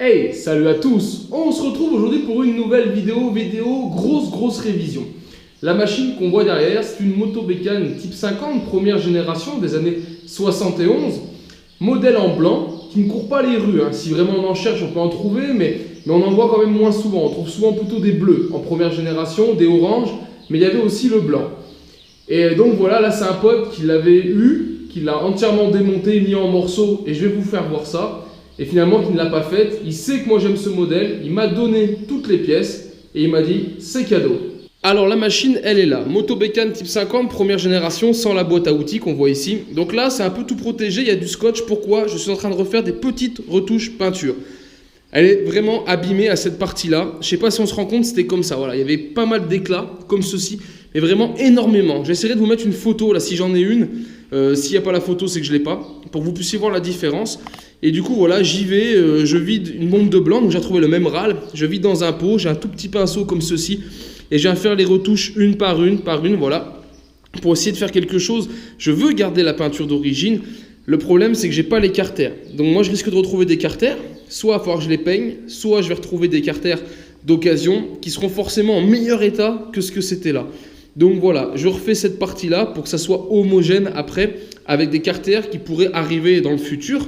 Hey, salut à tous! On se retrouve aujourd'hui pour une nouvelle vidéo, grosse révision. La machine qu'on voit derrière, c'est une moto bécane type 50, première génération des années 71, modèle en blanc, qui ne court pas les rues. Si vraiment on en cherche, on peut en trouver, mais on en voit quand même moins souvent. On trouve souvent plutôt des bleus en première génération, des oranges, mais il y avait aussi le blanc. Et donc voilà, là c'est un pote qui l'avait eu, qui l'a entièrement démonté, mis en morceaux, et je vais vous faire voir ça. Et finalement, qui ne l'a pas faite, il sait que moi j'aime ce modèle, il m'a donné toutes les pièces et il m'a dit c'est cadeau. Alors la machine, elle est là, moto bécane type 50, première génération, sans la boîte à outils qu'on voit ici. Donc là, c'est un peu tout protégé, il y a du scotch. Pourquoi? Je suis en train de refaire des petites retouches peinture. Elle est vraiment abîmée à cette partie-là. Je ne sais pas si on se rend compte, c'était comme ça. Voilà, il y avait pas mal d'éclats, comme ceci, mais vraiment énormément. J'essaierai de vous mettre une photo, là, si j'en ai une. S'il n'y a pas la photo, c'est que je ne l'ai pas, pour que vous puissiez voir la différence. Et du coup, voilà, j'y vais, je vide une bombe de blanc, donc j'ai retrouvé le même râle. Je vide dans un pot, j'ai un tout petit pinceau comme ceci, et je viens faire les retouches une par une, voilà, pour essayer de faire quelque chose. Je veux garder la peinture d'origine. Le problème, c'est que j'ai pas les carters. Donc moi, je risque de retrouver des carters. Soit il va falloir que je les peigne, soit je vais retrouver des carters d'occasion qui seront forcément en meilleur état que ce que c'était là. Donc voilà, je refais cette partie-là pour que ça soit homogène après, avec des carters qui pourraient arriver dans le futur.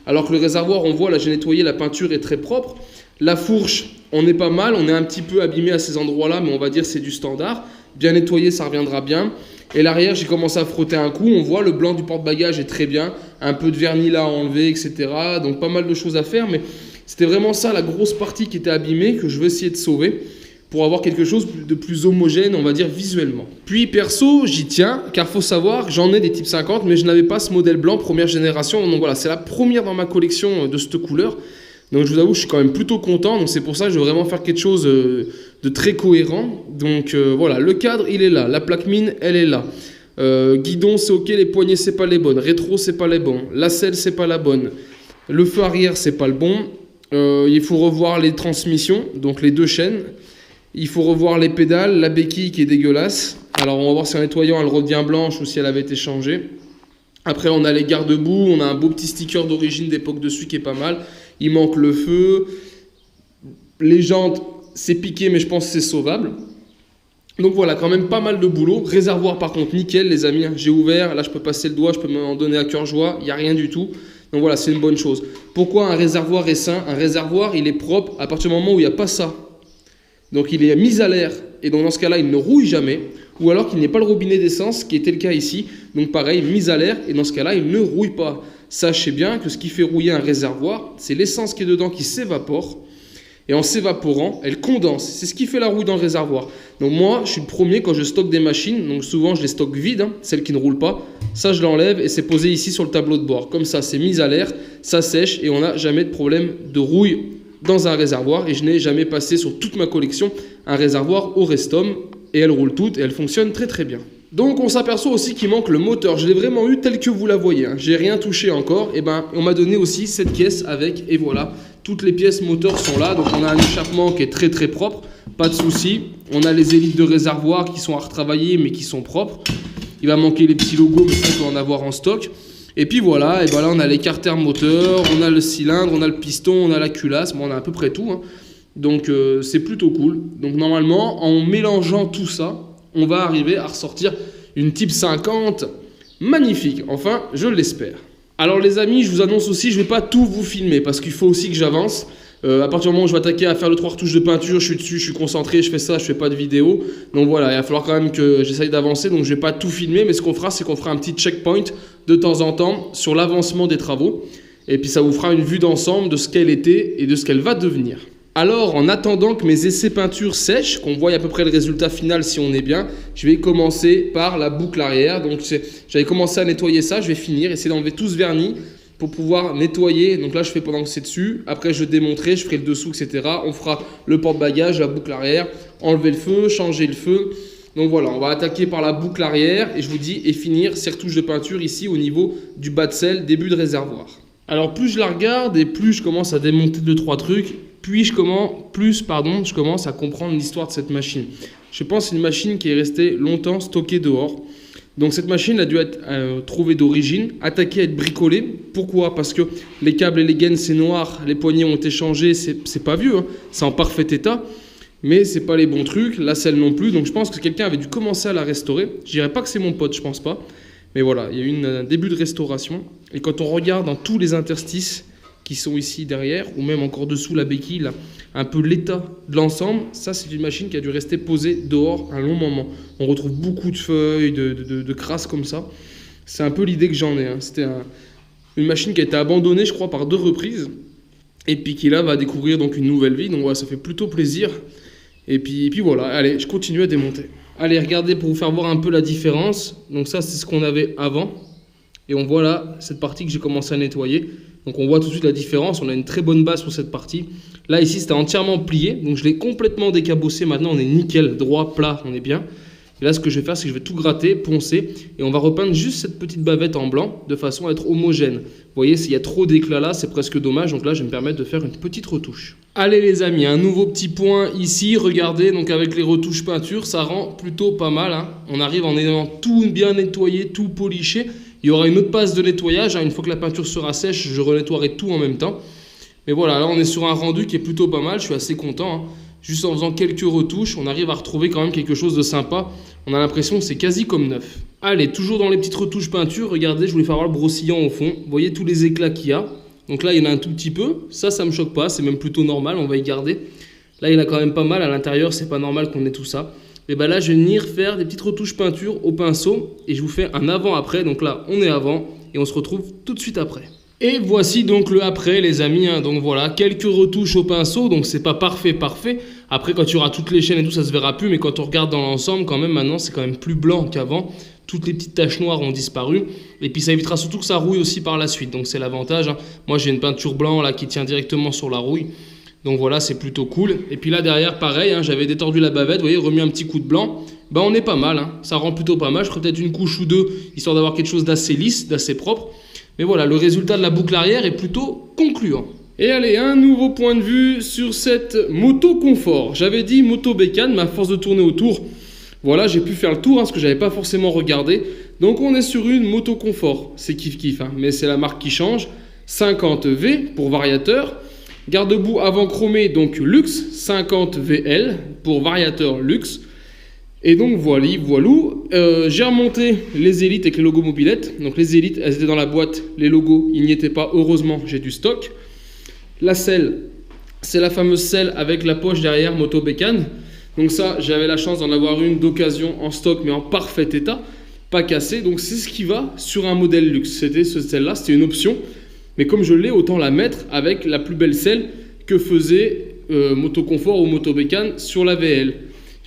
Alors que le réservoir, on voit, là j'ai nettoyé, la peinture est très propre. La fourche, on est pas mal, on est un petit peu abîmé à ces endroits-là, mais on va dire c'est du standard. Bien nettoyé, ça reviendra bien. Et l'arrière, j'ai commencé à frotter un coup, on voit le blanc du porte-bagages est très bien. Un peu de vernis là à enlever, etc. Donc pas mal de choses à faire, mais c'était vraiment ça, la grosse partie qui était abîmée, que je veux essayer de sauver, pour avoir quelque chose de plus homogène, on va dire, visuellement. Puis perso, j'y tiens, car faut savoir que j'en ai des types 50, mais je n'avais pas ce modèle blanc première génération. Donc voilà, c'est la première dans ma collection de cette couleur. Donc je vous avoue, je suis quand même plutôt content. Donc c'est pour ça que je veux vraiment faire quelque chose de très cohérent. Donc voilà, le cadre, il est là. La plaque mine, elle est là. Guidon, c'est ok. Les poignées, c'est pas les bonnes. Rétro, c'est pas les bons. La selle, c'est pas la bonne. Le feu arrière, c'est pas le bon. Il faut revoir les transmissions, donc les deux chaînes. Il faut revoir les pédales, la béquille qui est dégueulasse. Alors on va voir si en nettoyant elle revient blanche ou si elle avait été changée. Après on a les garde-boue, on a un beau petit sticker d'origine d'époque dessus qui est pas mal. Il manque le feu. Les jantes, c'est piqué mais je pense que c'est sauvable. Donc voilà, quand même pas mal de boulot. Réservoir par contre nickel les amis. J'ai ouvert, là je peux passer le doigt, je peux m'en donner à cœur joie. Il n'y a rien du tout. Donc voilà, c'est une bonne chose. Pourquoi un réservoir est sain? Un réservoir il est propre à partir du moment où il n'y a pas ça. Donc il est mis à l'air et donc dans ce cas-là il ne rouille jamais, ou alors qu'il n'y ait pas le robinet d'essence, qui était le cas ici. Donc pareil, mis à l'air et dans ce cas-là il ne rouille pas. Sachez bien que ce qui fait rouiller un réservoir, c'est l'essence qui est dedans qui s'évapore, et en s'évaporant, elle condense. C'est ce qui fait la rouille dans le réservoir. Donc moi, je suis le premier quand je stocke des machines, donc souvent je les stocke vides, celles qui ne roulent pas. Ça je l'enlève et c'est posé ici sur le tableau de bord. Comme ça c'est mis à l'air, ça sèche et on n'a jamais de problème de rouille dans un réservoir, et je n'ai jamais passé sur toute ma collection un réservoir au Restom, et elles roulent toutes et elles fonctionnent très très bien. Donc on s'aperçoit aussi qu'il manque le moteur. Je l'ai vraiment eu tel que vous la voyez, j'ai rien touché encore. Et ben on m'a donné aussi cette caisse avec, et voilà, toutes les pièces moteurs sont là. Donc on a un échappement qui est très très propre, pas de souci. On a les élites de réservoir qui sont à retravailler mais qui sont propres. Il va manquer les petits logos, mais ça on peut en avoir en stock. Et puis voilà, et ben là on a les carters moteurs, on a le cylindre, on a le piston, on a la culasse, bon, on a à peu près tout. Donc c'est plutôt cool. Donc normalement, en mélangeant tout ça, on va arriver à ressortir une type 50 magnifique. Enfin, je l'espère. Alors les amis, je vous annonce aussi, je ne vais pas tout vous filmer parce qu'il faut aussi que j'avance. À partir du moment où je vais attaquer à faire le 3 retouches de peinture, je suis dessus, je suis concentré, je fais ça, je fais pas de vidéo. Donc voilà, il va falloir quand même que j'essaye d'avancer, donc je vais pas tout filmer, mais ce qu'on fera, c'est qu'on fera un petit checkpoint de temps en temps sur l'avancement des travaux. Et puis ça vous fera une vue d'ensemble de ce qu'elle était et de ce qu'elle va devenir. Alors, en attendant que mes essais peinture sèchent, qu'on voie à peu près le résultat final si on est bien, je vais commencer par la boucle arrière. Donc j'avais commencé à nettoyer ça, je vais finir, essayer d'enlever tout ce vernis pour pouvoir nettoyer. Donc là je fais pendant que c'est dessus, après je démonterai, je ferai le dessous, etc. On fera le porte-bagages, la boucle arrière, enlever le feu, changer le feu. Donc voilà, on va attaquer par la boucle arrière et je vous dis, et finir ces retouches de peinture ici au niveau du bas de selle, début de réservoir. Alors plus je la regarde et plus je commence à démonter 2-3 trucs, puis je commence à comprendre l'histoire de cette machine. Je pense que c'est une machine qui est restée longtemps stockée dehors. Donc cette machine a dû être trouvée d'origine, attaquée à être bricolée. Pourquoi? Parce que les câbles et les gaines c'est noir, les poignées ont été changées, c'est pas vieux, hein, c'est en parfait état. Mais c'est pas les bons trucs, la selle non plus. Donc je pense que quelqu'un avait dû commencer à la restaurer. Je dirais pas que c'est mon pote, je pense pas. Mais voilà, il y a eu un début de restauration. Et quand on regarde dans tous les interstices qui sont ici derrière, ou même encore dessous la béquille, là, un peu l'état de l'ensemble, ça c'est une machine qui a dû rester posée dehors un long moment. On retrouve beaucoup de feuilles, de crasse comme ça. C'est un peu l'idée que j'en ai. Hein. C'était une machine qui a été abandonnée, je crois, par 2 reprises. Et puis qui là va découvrir donc une nouvelle vie. Donc voilà, ça fait plutôt plaisir. Et puis voilà, allez, je continue à démonter. Allez, regardez pour vous faire voir un peu la différence. Donc ça, c'est ce qu'on avait avant. Et on voit là, cette partie que j'ai commencé à nettoyer. Donc on voit tout de suite la différence. On a une très bonne base sur cette partie. Là, ici, c'était entièrement plié. Donc je l'ai complètement décabossé. Maintenant, on est nickel, droit, plat, on est bien. Et là, ce que je vais faire, c'est que je vais tout gratter, poncer. Et on va repeindre juste cette petite bavette en blanc de façon à être homogène. Vous voyez, s'il y a trop d'éclat là, c'est presque dommage. Donc là, je vais me permettre de faire une petite retouche. Allez les amis, un nouveau petit point ici. Regardez, donc avec les retouches peinture, ça rend plutôt pas mal. Hein. On arrive en ayant tout bien nettoyé, tout poliché. Il y aura une autre passe de nettoyage. Hein. Une fois que la peinture sera sèche, je renettoierai tout en même temps. Mais voilà, là, on est sur un rendu qui est plutôt pas mal. Je suis assez content. Hein. Juste en faisant quelques retouches, on arrive à retrouver quand même quelque chose de sympa. On a l'impression que c'est quasi comme neuf. Allez, toujours dans les petites retouches peinture, regardez, je voulais faire voir le brossillon au fond. Vous voyez tous les éclats qu'il y a. Donc là, il y en a un tout petit peu. Ça me choque pas, c'est même plutôt normal, on va y garder. Là, il y en a quand même pas mal. À l'intérieur, c'est pas normal qu'on ait tout ça. Et bien là, je vais venir faire des petites retouches peinture au pinceau. Et je vous fais un avant-après. Donc là, on est avant et on se retrouve tout de suite après. Et voici donc le après les amis, hein. Donc voilà, quelques retouches au pinceau, donc c'est pas parfait. Après quand il y aura toutes les chaînes et tout, ça se verra plus, mais quand on regarde dans l'ensemble quand même, maintenant c'est quand même plus blanc qu'avant. Toutes les petites taches noires ont disparu, et puis ça évitera surtout que ça rouille aussi par la suite, donc c'est l'avantage, hein. Moi j'ai une peinture blanc là qui tient directement sur la rouille, donc voilà, c'est plutôt cool. Et puis là derrière pareil, hein, j'avais détordu la bavette, vous voyez, remis un petit coup de blanc. Ben on est pas mal, hein. Ça rend plutôt pas mal, je ferai peut-être une couche ou deux, histoire d'avoir quelque chose d'assez lisse, d'assez propre. Mais voilà, le résultat de la boucle arrière est plutôt concluant. Et allez, un nouveau point de vue sur cette moto confort. J'avais dit moto bécane, mais à force de tourner autour, voilà, j'ai pu faire le tour, hein, parce que j'avais pas forcément regardé. Donc on est sur une moto confort, c'est kiff, hein, mais c'est la marque qui change. 50V pour variateur. Garde-boue avant chromé, donc luxe, 50VL pour variateur luxe. Et donc voilou, j'ai remonté les élites avec les logos mobilettes. Donc les élites, elles étaient dans la boîte, les logos, ils n'y étaient pas. Heureusement, j'ai du stock. La selle, c'est la fameuse selle avec la poche derrière, moto bécane. Donc ça, j'avais la chance d'en avoir une d'occasion en stock, mais en parfait état, pas cassée. Donc c'est ce qui va sur un modèle luxe. C'était celle-là, c'était une option. Mais comme je l'ai, autant la mettre avec la plus belle selle que faisait Moto Confort ou Moto Bécane sur la VL.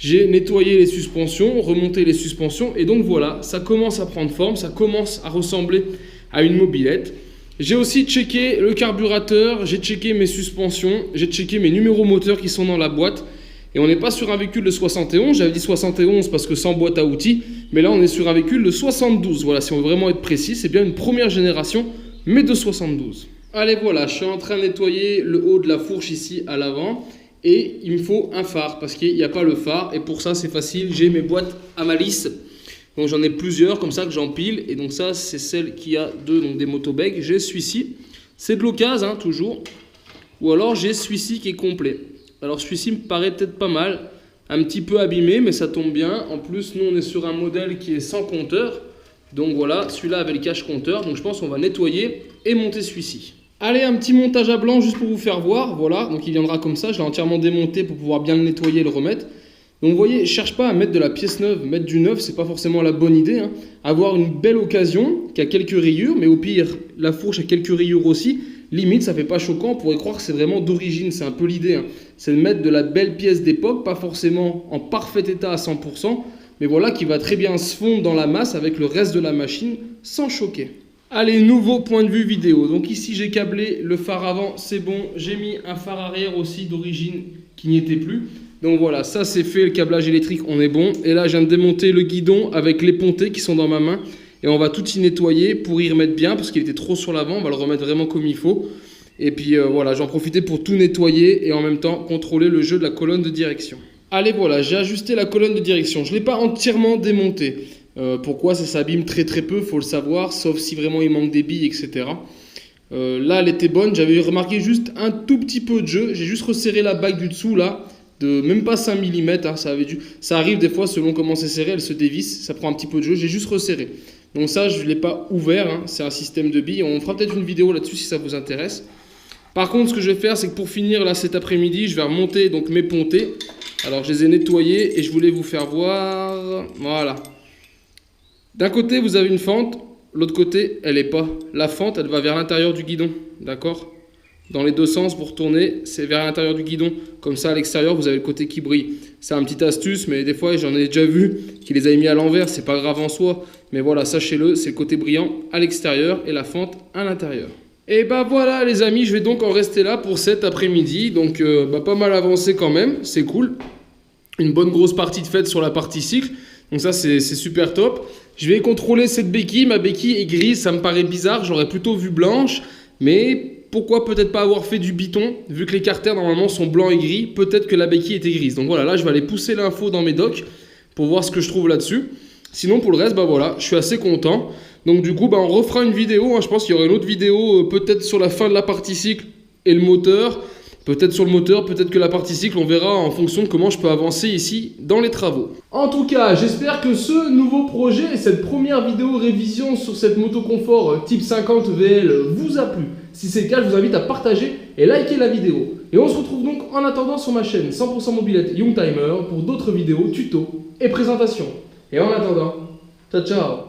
J'ai nettoyé les suspensions, remonté les suspensions, et donc voilà, ça commence à prendre forme, ça commence à ressembler à une mobilette. J'ai aussi checké le carburateur, j'ai checké mes suspensions, j'ai checké mes numéros moteurs qui sont dans la boîte, et on n'est pas sur un véhicule de 71, j'avais dit 71 parce que sans boîte à outils, mais là on est sur un véhicule de 72, voilà, si on veut vraiment être précis, c'est bien une première génération, mais de 72. Allez voilà, je suis en train de nettoyer le haut de la fourche ici à l'avant. Et il me faut un phare parce qu'il n'y a pas le phare. Et pour ça, c'est facile. J'ai mes boîtes à malice. Donc j'en ai plusieurs comme ça que j'empile. Et donc ça, c'est celle qui a deux, donc des motobegs. J'ai celui-ci. C'est de l'occasion, hein, toujours. Ou alors j'ai celui-ci qui est complet. Alors celui-ci me paraît peut-être pas mal. Un petit peu abîmé, mais ça tombe bien. En plus, nous, on est sur un modèle qui est sans compteur. Donc voilà, celui-là avait le cache compteur. Donc je pense qu'on va nettoyer et monter celui-ci. Allez, un petit montage à blanc juste pour vous faire voir. Voilà, donc il viendra comme ça. Je l'ai entièrement démonté pour pouvoir bien le nettoyer et le remettre. Donc vous voyez, je cherche pas à mettre de la pièce neuve. Mettre du neuf, c'est pas forcément la bonne idée, hein. Avoir une belle occasion qui a quelques rayures, mais au pire, la fourche a quelques rayures aussi. Limite, ça fait pas choquant. On pourrait croire que c'est vraiment d'origine. C'est un peu l'idée, hein. C'est de mettre de la belle pièce d'époque, pas forcément en parfait état à 100%, mais voilà, qui va très bien se fondre dans la masse avec le reste de la machine sans choquer. Allez, nouveau point de vue vidéo. Donc ici, j'ai câblé le phare avant, c'est bon. J'ai mis un phare arrière aussi d'origine qui n'y était plus. Donc voilà, ça c'est fait, le câblage électrique, on est bon. Et là, je viens de démonter le guidon avec les pontées qui sont dans ma main. Et on va tout y nettoyer pour y remettre bien, parce qu'il était trop sur l'avant. On va le remettre vraiment comme il faut. Et puis voilà, j'en profitais pour tout nettoyer et en même temps contrôler le jeu de la colonne de direction. Allez, voilà, j'ai ajusté la colonne de direction. Je ne l'ai pas entièrement démontée. Pourquoi ça s'abîme très très peu, faut le savoir, sauf si vraiment il manque des billes, etc. Là, elle était bonne, j'avais remarqué juste un tout petit peu de jeu, j'ai juste resserré la bague du dessous là, de même pas 5 mm, hein, ça arrive des fois selon comment c'est serré, elle se dévisse, ça prend un petit peu de jeu, j'ai juste resserré. Donc ça, je ne l'ai pas ouvert, hein, c'est un système de billes, on fera peut-être une vidéo là-dessus si ça vous intéresse. Par contre, ce que je vais faire, c'est que pour finir là cet après-midi, je vais remonter donc mes pontées. Alors je les ai nettoyés et je voulais vous faire voir, voilà. D'un côté, vous avez une fente, l'autre côté, elle n'est pas. La fente, elle va vers l'intérieur du guidon, d'accord? Dans les deux sens, pour tourner, c'est vers l'intérieur du guidon. Comme ça, à l'extérieur, vous avez le côté qui brille. C'est un petit astuce, mais des fois, j'en ai déjà vu qui les avaient mis à l'envers. C'est pas grave en soi. Mais voilà, sachez-le, c'est le côté brillant à l'extérieur et la fente à l'intérieur. Et bah voilà, les amis, je vais donc en rester là pour cet après-midi. Donc, pas mal avancé quand même. C'est cool. Une bonne grosse partie de fête sur la partie cycle. Donc ça, c'est super top. Je vais contrôler cette béquille. Ma béquille est grise, ça me paraît bizarre. J'aurais plutôt vu blanche. Mais pourquoi peut-être pas avoir fait du biton? Vu que les carters, normalement, sont blancs et gris, peut-être que la béquille était grise. Donc voilà, là, je vais aller pousser l'info dans mes docs pour voir ce que je trouve là-dessus. Sinon, pour le reste, bah voilà, je suis assez content. Donc du coup, bah, on refera une vidéo. Hein. Je pense qu'il y aura une autre vidéo, peut-être sur la fin de la partie cycle et le moteur. Peut-être sur le moteur, peut-être que la partie cycle, on verra en fonction de comment je peux avancer ici dans les travaux. En tout cas, j'espère que ce nouveau projet, cette première vidéo révision sur cette moto confort type 50 VL vous a plu. Si c'est le cas, je vous invite à partager et liker la vidéo. Et on se retrouve donc en attendant sur ma chaîne 100% mobilette Youngtimer pour d'autres vidéos, tutos et présentations. Et en attendant, ciao ciao!